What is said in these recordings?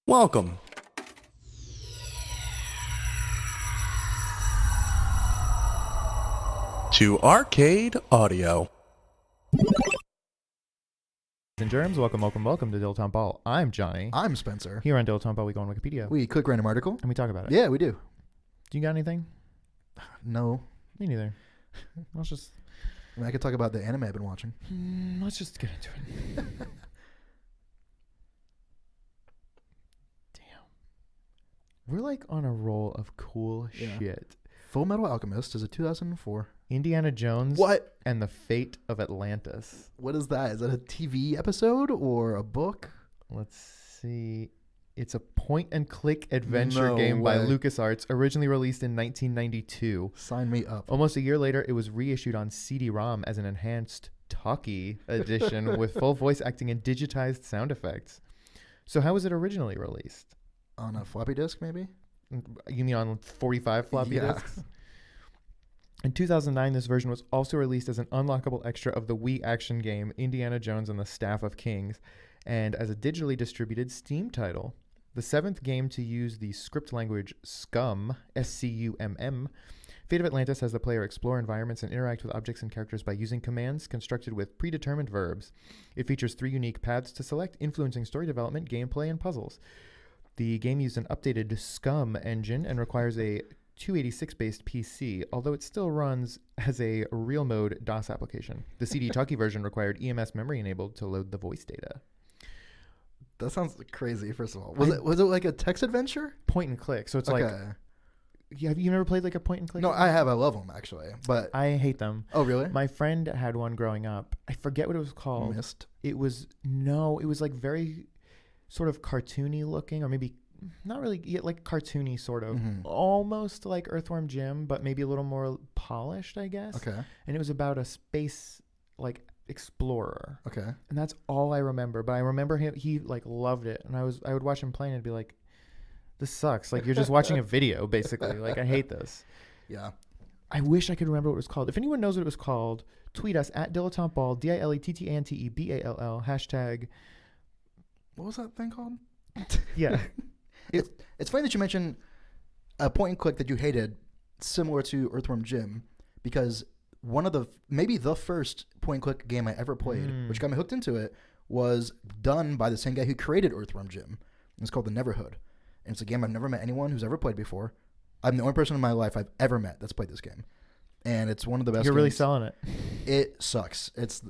Welcome to Arcade Audio. And germs, welcome to Dilettante Ball. I'm Johnny. I'm Spencer. Here on Dilettante Ball, we go on Wikipedia. We click random article. And we talk about it. Yeah, we do. Do you got anything? No. Me neither. Let's just... I could talk about the anime I've been watching. Let's just get into it. Damn. We're like on a roll of cool shit. Full Metal Alchemist is a 2004. Indiana Jones. What? And the Fate of Atlantis. What is that? Is that a TV episode or a book? Let's see. It's a point-and-click adventure No game by way. LucasArts, originally released in 1992. Sign me up. Almost a year later, it was reissued on CD-ROM as an enhanced talkie edition with full voice acting and digitized sound effects. So how was it originally released? On a floppy disk, maybe? You mean on 45 floppy Yeah. disks? In 2009, this version was also released as an unlockable extra of the Wii action game Indiana Jones and the Staff of Kings, and as a digitally distributed Steam title. The seventh game to use the script language SCUM, S-C-U-M-M, Fate of Atlantis has the player explore environments and interact with objects and characters by using commands constructed with predetermined verbs. It features 3 unique paths to select, influencing story development, gameplay, and puzzles. The game used an updated SCUM engine and requires a 286-based PC, although it still runs as a real mode DOS application. The CD talkie version required EMS memory enabled to load the voice data. That sounds crazy, first of all. Was it like a text adventure? Point and click. So it's like, have you never played like a point and click? No, I have. I love them, actually. But I hate them. Oh, really? My friend had one growing up. I forget what it was called. Missed? It was like very sort of cartoony looking, or maybe not really, like cartoony sort of. Mm-hmm. Almost like Earthworm Jim, but maybe a little more polished, I guess. Okay. And it was about a space like explorer. Okay. And that's all I remember. But I remember he like loved it, and I would watch him play and I'd be like, this sucks. Like, you're just watching a video, basically. Like, I hate this. Yeah. I wish I could remember what it was called. If anyone knows what it was called, tweet us at Dilettanteball, DilettanteBall, hashtag. What was that thing called? Yeah. It's funny that you mentioned a point and click that you hated, similar to Earthworm Jim, because one of maybe the first point and click game I ever played, which got me hooked into it, was done by the same guy who created Earthworm Jim. It's called the Neverhood. And it's a game I've never met anyone who's ever played before. I'm the only person in my life I've ever met that's played this game. And it's one of the best You're really games. selling it. It sucks. It's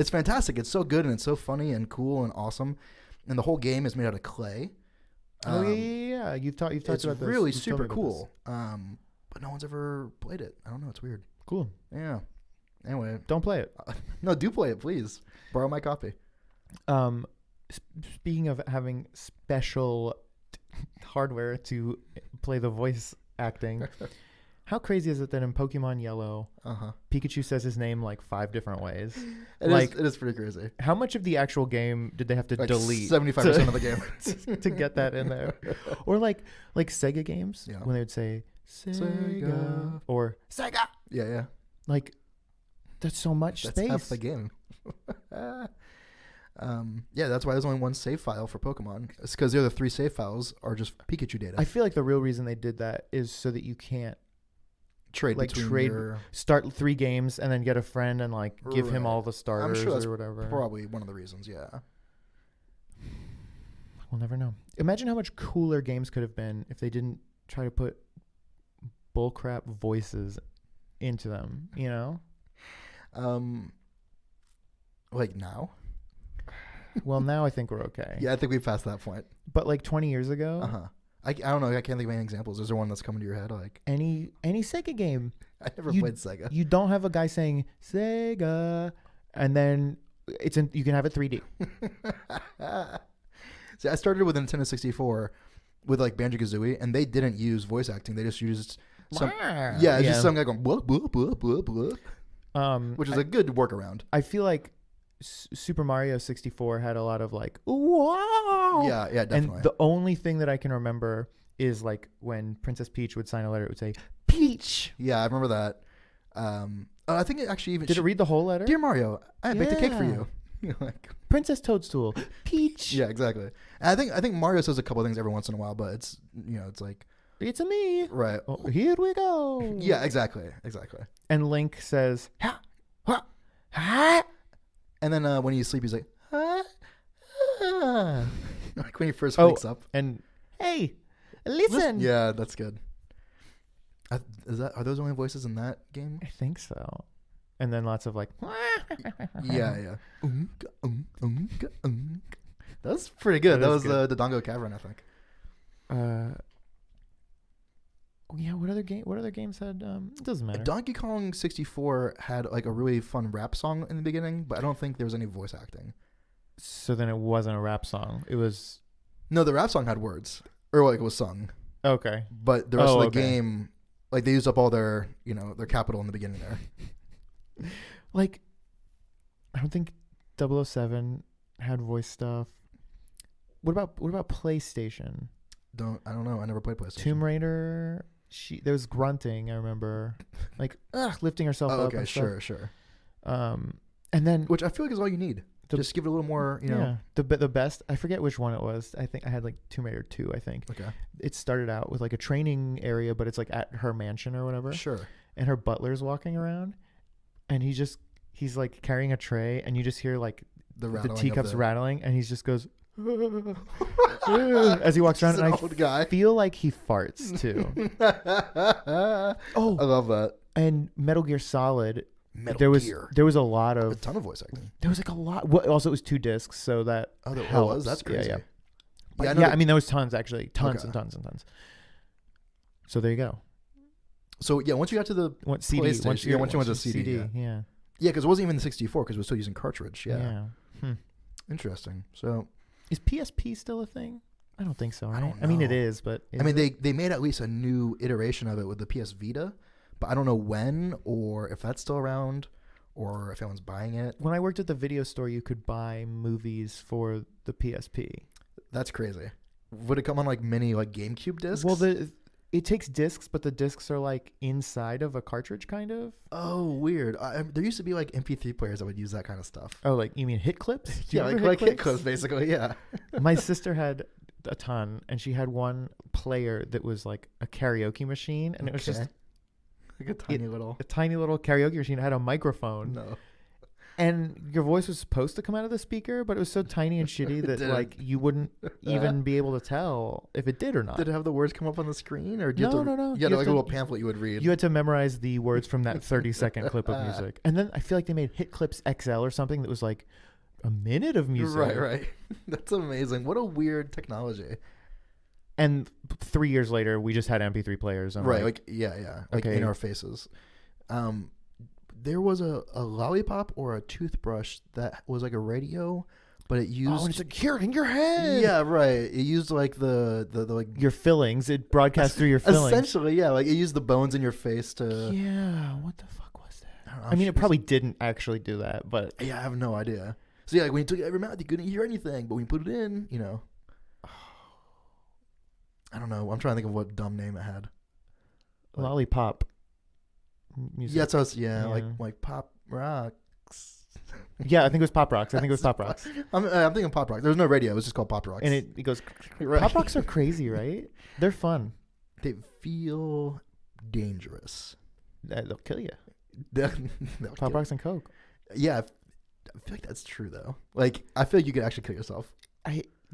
fantastic. It's so good and it's so funny and cool and awesome. And the whole game is made out of clay. Yeah. You've talked about this. It's really You've told me super about cool. But no one's ever played it. I don't know. It's weird. this. Cool. Yeah. Anyway. Don't play it. No, do play it, please. Borrow my copy. Speaking of having special hardware to play the voice acting, how crazy is it that in Pokemon Yellow, Pikachu says his name like 5 different ways? It is pretty crazy. How much of the actual game did they have to Like delete? 75% of the game to get that in there. Or like Sega games, when they would say Sega or Sega. Yeah. Like, that's so much That's space. half the game. Yeah, that's why there's only one save file for Pokemon. It's because the other 3 save files are just Pikachu data. I feel like the real reason they did that is so that you can't trade start 3 games and then get a friend and like give him all the starters. I'm sure that's or whatever. Probably one of the reasons. Yeah. We'll never know. Imagine how much cooler games could have been if they didn't try to put bullcrap voices into them. You know. Like now. Well, now I think we're okay. Yeah, I think we've passed that point. But like 20 years ago. I don't know. I can't think of any examples. Is there one that's coming to your head? Like any Sega game. I never played Sega. You don't have a guy saying Sega, and then you can have it 3D. See, I started with a Nintendo 64 with like Banjo-Kazooie, and they didn't use voice acting. They just used some just some guy going blah blah blah blah blah, which is a good workaround. I feel like Super Mario 64 had a lot of like wow. Yeah, definitely. And the only thing that I can remember is like when Princess Peach would sign a letter, it would say Peach. Yeah, I remember that. I think it actually even did it read the whole letter? Dear Mario, I baked a cake for you. Like, Princess Toadstool, Peach. yeah, exactly. And I think Mario says a couple of things every once in a while, but it's it's like It's a me. right. Oh, here we go. Yeah, exactly. And Link says, ha, ha, ha. And then when he's asleep, he's like, ah, ah. Like when he first wakes up. And hey, listen. Yeah, that's good. Are those only voices in that game? I think so. And then lots of like, Yeah. That was pretty good. That was the Dongo Cavern, I think. Yeah. What other games had? It doesn't matter. Donkey Kong 64 had like a really fun rap song in the beginning, but I don't think there was any voice acting. So then it wasn't a rap song. It was. No, the rap song had words, or like it was sung. Okay. But the rest of the game, like they used up all their their capital in the beginning there. Like, I don't think 007 had voice stuff. What about PlayStation? I don't know. I never played PlayStation. Tomb Raider. There was grunting. I remember, like, lifting herself up. Okay, and sure. And then, which I feel like is all you need. Just give it a little more, Yeah. The best. I forget which one it was. I think I had like Tomb Raider 2. I think. Okay. It started out with like a training area, but it's like at her mansion or whatever. Sure. And her butler's walking around, and he's like carrying a tray, and you just hear like the teacups rattling, and he just goes as he walks around, and I feel like he farts too. Oh, I love that. And Metal Gear Solid, There was a lot of a ton of voice acting. There was like a lot. Well, also, it was 2 discs, so that helps. That's crazy. Yeah. But I mean, there was tons actually, tons and tons and tons. So there you go. So yeah, once you got to the CD, once you went to the CD, yeah, because it wasn't even the 64 because we're still using cartridge. Yeah. Interesting. So is PSP still a thing? I don't think so. Right? I don't know. I mean, it is, but they made at least a new iteration of it with the PS Vita, but I don't know when or if that's still around or if anyone's buying it. When I worked at the video store, you could buy movies for the PSP. That's crazy. Would it come on like mini like GameCube discs? Well, it takes discs, but the discs are like inside of a cartridge, kind of. Oh, weird. There used to be like MP3 players that would use that kind of stuff. Oh, like you mean hit clips? Yeah, like hit clips, basically. Yeah. My sister had a ton, and she had one player that was like a karaoke machine, and it was just like a tiny little karaoke machine. It had a microphone. No. And your voice was supposed to come out of the speaker, but it was so tiny and shitty that like you wouldn't even be able to tell if it did or not. Did it have the words come up on the screen, or no? You had like a little pamphlet you would read. You had to memorize the words from that 30-second clip of music, and then I feel like they made Hit Clips XL or something that was like a minute of music. Right. That's amazing. What a weird technology. And 3 years later, we just had MP3 players. Like in our faces. There was a lollipop or a toothbrush that was like a radio, but it used... Oh, and it's like here in your head. Yeah, right. It used like the like... Your fillings. It broadcast through your fillings. Essentially, yeah. Like it used the bones in your face to... Yeah, what the fuck was that? I mean, it probably didn't actually do that, but... Yeah, I have no idea. So yeah, like when you took it out of your mouth, you couldn't hear anything, but when you put it in, I don't know. I'm trying to think of what dumb name it had. Lollipop. Music. Yeah, so like Pop Rocks. Yeah, I think it was Pop Rocks. I'm thinking Pop Rocks. There was no radio. It was just called Pop Rocks. And it goes... Right. Pop Rocks are crazy, right? They're fun. They feel dangerous. They'll kill you. Pop Rocks and Coke. Yeah, I feel like that's true though. Like I feel like you could actually kill yourself.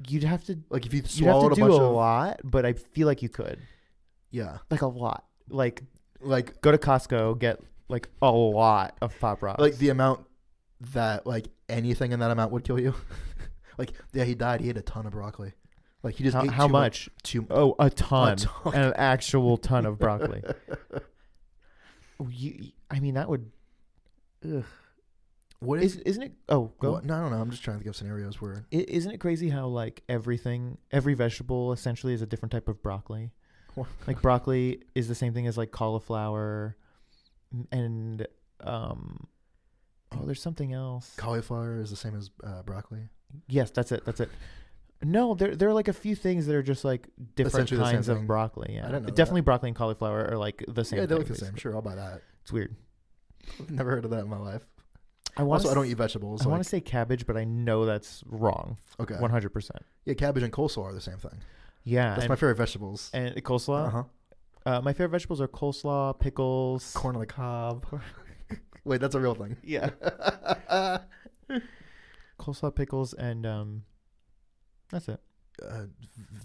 You'd have to like if you swallowed a lot, but I feel like you could. Yeah, like a lot. Like go to Costco, get like a lot of Pop Rocks. Like the amount that like anything in that amount would kill you. Like he died. He ate a ton of broccoli. Like he just ate how much? A ton. An actual ton of broccoli. I mean that would. Ugh. What isn't it? Oh, go. What? No, I don't know. I'm just trying to think of scenarios where. Isn't it crazy how like every vegetable essentially is a different type of broccoli? Like broccoli is the same thing as like cauliflower, and there's something else. Cauliflower is the same as broccoli. Yes, that's it. No, there are like a few things that are just like different kinds of broccoli. Yeah, I don't know. Definitely broccoli and cauliflower are like the same. Yeah, they look the same. Sure, I'll buy that. It's weird. I've never heard of that in my life. I want Also, I don't eat vegetables. I want to say cabbage, but I know that's wrong. Okay. 100%. Yeah, cabbage and coleslaw are the same thing. Yeah. That's my favorite vegetables. And coleslaw? Uh-huh. My favorite vegetables are coleslaw, pickles. Corn on the cob. Wait, that's a real thing. Yeah. Coleslaw, pickles, and that's it.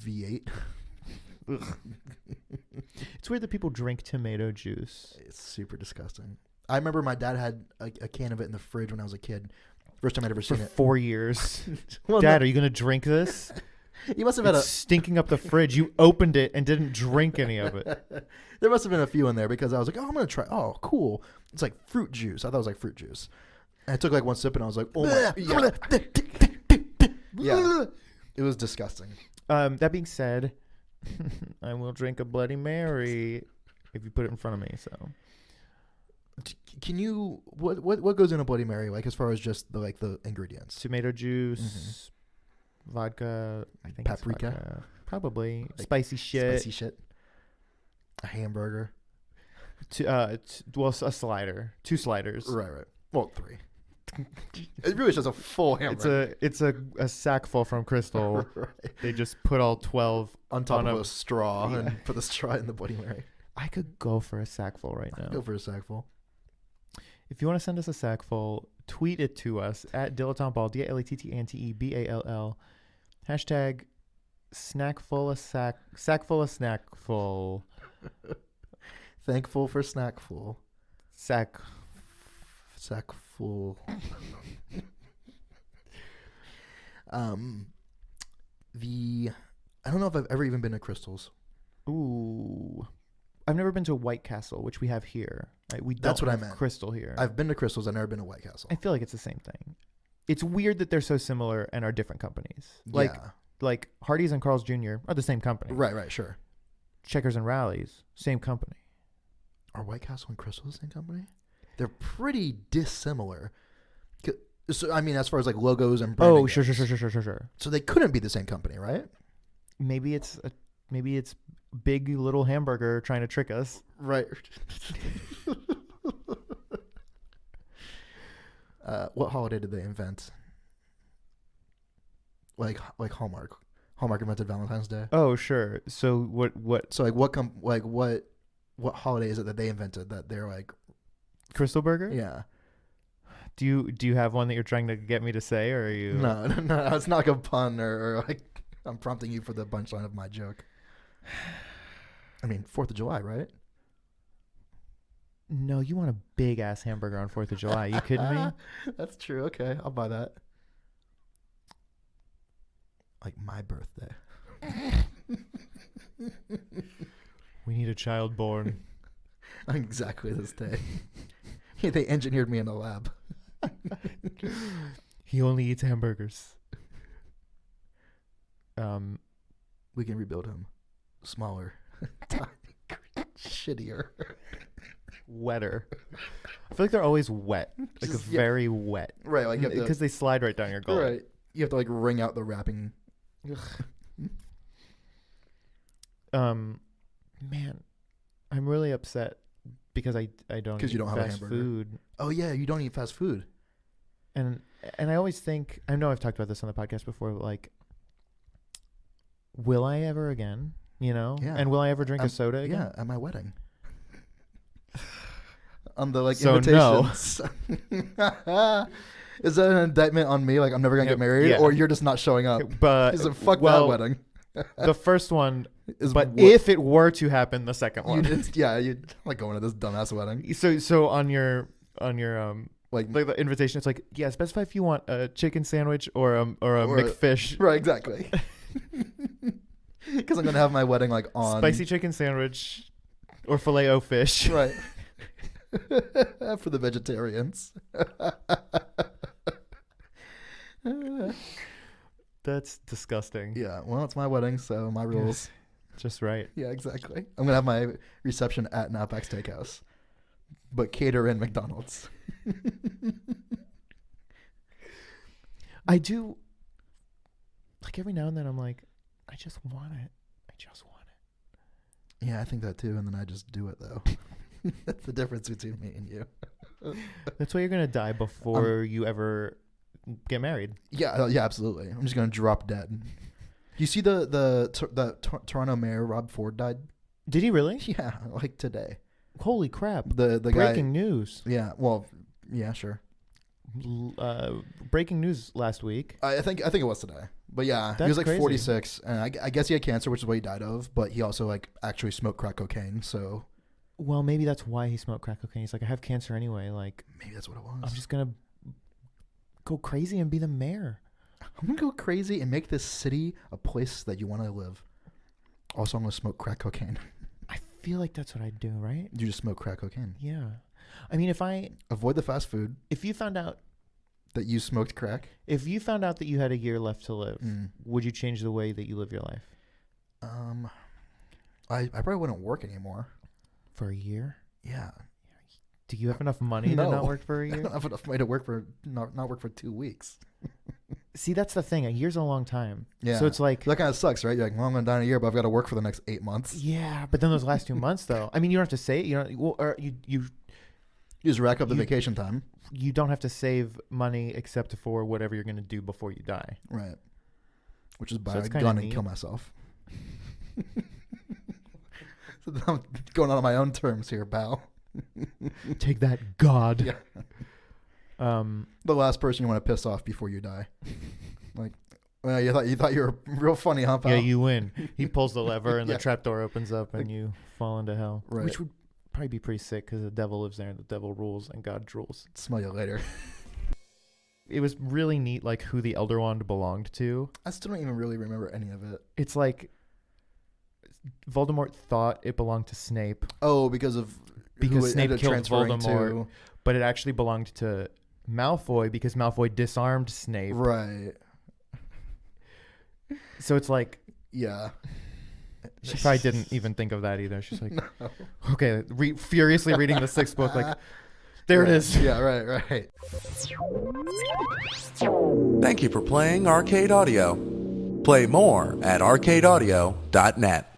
V8. It's weird that people drink tomato juice. It's super disgusting. I remember my dad had a can of it in the fridge when I was a kid. First time I'd ever For seen it. 4 years. Well, Dad, are you going to drink this? You must have had It's stinking up the fridge. You opened it and didn't drink any of it. There must have been a few in there because I was like, oh, I'm going to try. Oh, cool. It's like fruit juice. I thought it was like fruit juice. And I took like one sip and I was like, oh my. Yeah. It was disgusting. That being said, I will drink a Bloody Mary if you put it in front of me. So, Can you what goes in a Bloody Mary, like as far as just the ingredients? tomato juice, vodka. I think Paprika? it's vodka. Probably Like spicy shit. Spicy shit. A hamburger. Well, a slider. 2 sliders. Right. Well, 3. It really is just a full hamburger. It's a sack full from Crystal. Right. They just put all 12 On top on of a straw yeah. and put the straw in the Bloody Mary. I could go for a sack full right now. Go for a sack full. If you want to send us a sack full, tweet it to us at dilettanteball, DILETTANTEBALL. Hashtag snackful of sackful of snackful. Thankful for snackful. Sack. Sackful. I don't know if I've ever even been to Crystal's. Ooh. I've never been to White Castle, which we have here. Right? We don't That's what I have meant. Crystal here. I've been to Crystal's. I've never been to White Castle. I feel like it's the same thing. It's weird that they're so similar and are different companies. Yeah. Like Hardee's and Carl's Jr. are the same company. Right, sure. Checkers and Rallies, same company. Are White Castle and Crystal the same company? They're pretty dissimilar. So, I mean, as far as like logos and branding. Oh, sure. goes. So they couldn't be the same company, right? Maybe it's Big Little Hamburger trying to trick us. Right. What holiday did they invent? Like Hallmark. Hallmark invented Valentine's Day. Oh, sure. So what? So like what holiday is it that they invented that they're like Crystal Burger? Yeah. Do you have one that you're trying to get me to say, or are you? No, it's not like a pun or like I'm prompting you for the punchline of my joke. I mean, 4th of July, right? No, you want a big ass hamburger on 4th of July. You kidding me? That's true. Okay, I'll buy that. Like my birthday. We need a child born. On exactly this day. They engineered me in a lab. He only eats hamburgers. We can rebuild him. Smaller. Shittier. Wetter. I feel like they're always wet. Like very wet. Right, like because they slide right down your gullet. Right. You have to like wring out the wrapping. Man, I'm really upset because I don't because you don't have a fast hamburger. food. Oh yeah, you don't eat fast food. And I always think, I know I've talked about this on the podcast before, but like, will I ever again? You know? Yeah. And will I ever drink a soda again? Yeah, at my wedding. On the like So invitations. No. Is that an indictment on me? Like I'm never gonna get married, yeah. or you're just not showing up? But Fuck that wedding. The first one, but what- if it were to happen, the second one. you like going to this dumbass wedding. So on your Like the invitation, it's like, yeah, specify if you want a chicken sandwich or a McFish. Right, exactly. Because I'm gonna have my wedding like on Spicy chicken sandwich or filet-o fish. right. For the vegetarians. That's disgusting. Yeah, well, it's my wedding, so my rules. Just right. Yeah, exactly. I'm gonna have my reception at an Outback Steakhouse, but cater in McDonald's. I do. Like every now and then, I'm like, I just want it. Yeah, I think that too, and then I just do it though. That's the difference between me and you. That's why you're gonna die before you ever get married. Yeah, absolutely. I'm just gonna drop dead. You see the Toronto mayor Rob Ford died? Did he really? Yeah, like today. Holy crap! The Breaking guy, news. Yeah, well, yeah, sure. Breaking news last week. I think it was today. But yeah, he That's was like crazy. 46, and I guess he had cancer, which is what he died of. But he also like actually smoked crack cocaine, so Well, maybe that's why he smoked crack cocaine. He's like, I have cancer anyway. Like, maybe that's what it was. I'm just gonna go crazy and be the mayor. I'm gonna go crazy and make this city a place that you want to live. Also, I'm gonna smoke crack cocaine. I feel like that's what I'd do, right? You just smoke crack cocaine. Yeah. I mean, Avoid the fast food. if you found out That you smoked crack. that you had a year left to live, would you change the way that you live your life I probably wouldn't work anymore. for a year? Yeah. Do you have enough money to not work for a I year? don't have enough money to work for not work for 2 weeks. See, that's the thing. A year's a long time. Yeah. So it's like, That kind of sucks, right? You're like, well, I'm gonna die in a year, but I've got to work for the next 8 months. yeah. But then those last 2 months, though. I mean, you don't have to say it. You know, well, or you You just rack up the vacation time. you don't have to save money except for whatever you're gonna do before you die. Right. Which is buy So a it's kinda gun and neat. kill myself. So I'm going out on my own terms here, pal. Take that, God. Yeah. The last person you want to piss off before you die. Like, well, you thought you were real funny, huh, pal? Yeah, you win. He pulls the lever and Yeah. the trapdoor opens up and you fall into hell. Right. Which would probably be pretty sick because the devil lives there and the devil rules and God drools. Smell you later. It was really neat, like who the Elder Wand belonged to. I still don't even really remember any of it. It's like Voldemort thought it belonged to Snape, Oh, because of Because who it Snape ended up killed transferring Voldemort. but it actually belonged to Malfoy because Malfoy disarmed Snape. Right. So it's like Yeah. she probably didn't even think of that either. She's like, No. okay, furiously reading the sixth book, like, there it is. Yeah, right. Thank you for playing Arcade Audio. Play more at arcadeaudio.net.